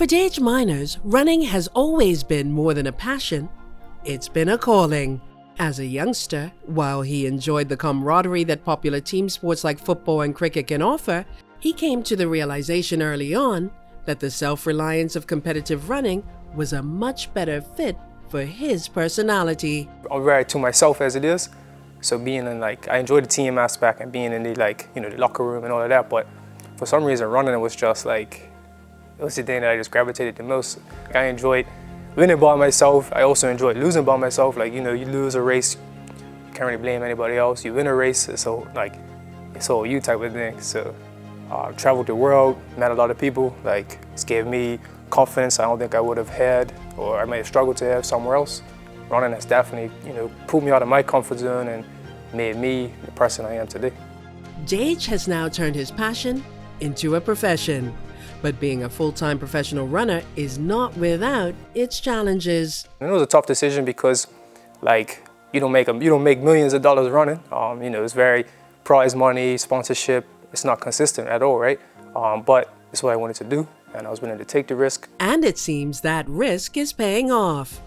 For Dage miners, running has always been more than a passion. It's been a calling. As a youngster, while he enjoyed the camaraderie that popular team sports like football and cricket can offer, he came to the realization early on that the self-reliance of competitive running was a much better fit for his personality. I'm very to myself as it is, so being in I enjoy the team aspect and being in the the locker room and all of that, but for some reason running was just it was the thing that I just gravitated the most. I enjoyed winning by myself. I also enjoyed losing by myself. You lose a race, you can't really blame anybody else. You win a race, it's all you type of thing. So traveled the world, met a lot of people. It's gave me confidence I don't think I would have had, or I might have struggled to have somewhere else. Running has definitely, pulled me out of my comfort zone and made me the person I am today. Dage has now turned his passion into a profession. But being a full-time professional runner is not without its challenges. And it was a tough decision because, you don't make millions of dollars running. It's very prize money, sponsorship. It's not consistent at all, right? But it's what I wanted to do, and I was willing to take the risk. And it seems that risk is paying off.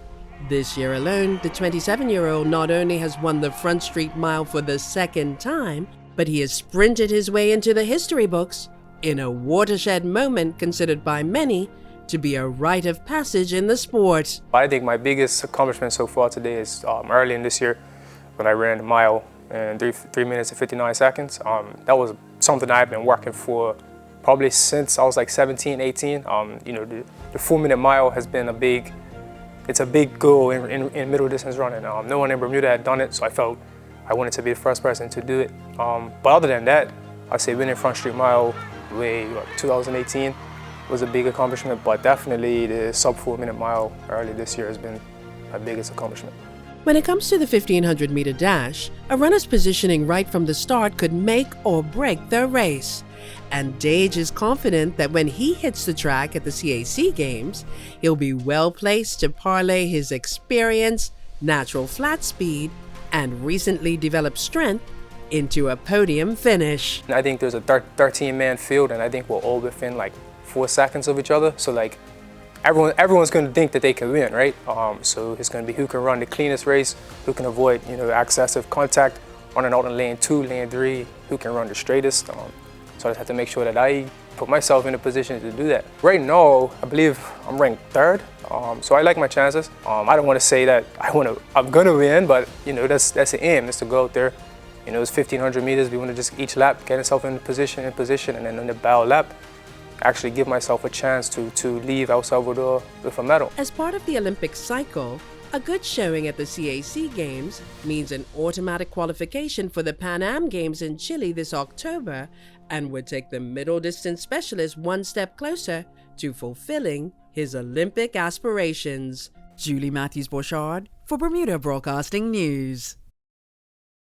This year alone, the 27-year-old not only has won the Front Street Mile for the second time, but he has sprinted his way into the history books in a watershed moment considered by many to be a rite of passage in the sport. I think my biggest accomplishment so far today is early in this year when I ran the mile in 3 minutes and 59 seconds. That was something I've been working for probably since I was 17, 18. The 4 minute mile has been a big goal in middle distance running. No one in Bermuda had done it, so I felt I wanted to be the first person to do it. But other than that, I'd say winning Front Street Mile 2018 was a big accomplishment, but definitely the sub 4 minute mile early this year has been my biggest accomplishment. When it comes to the 1500 meter dash, a runner's positioning right from the start could make or break their race. And Dage is confident that when he hits the track at the CAC Games, he'll be well placed to parlay his experience, natural flat speed, and recently developed strength into a podium finish. I think there's a 13-man field, and I think we're all within 4 seconds of each other. So everyone's going to think that they can win, right? So it's going to be who can run the cleanest race, who can avoid excessive contact, running out in lane 2, lane 3, who can run the straightest. So I just have to make sure that I put myself in a position to do that. Right now, I believe I'm ranked 3rd, so I like my chances. I don't want to say that I'm gonna win, but that's the aim, is to go out there. It's 1500 meters. We want to just each lap get myself in position, and then on the bow lap, actually give myself a chance to leave El Salvador with a medal. As part of the Olympic cycle, a good showing at the CAC Games means an automatic qualification for the Pan Am Games in Chile this October, and would take the middle distance specialist one step closer to fulfilling his Olympic aspirations. Julie Matthews-Borchard for Bermuda Broadcasting News.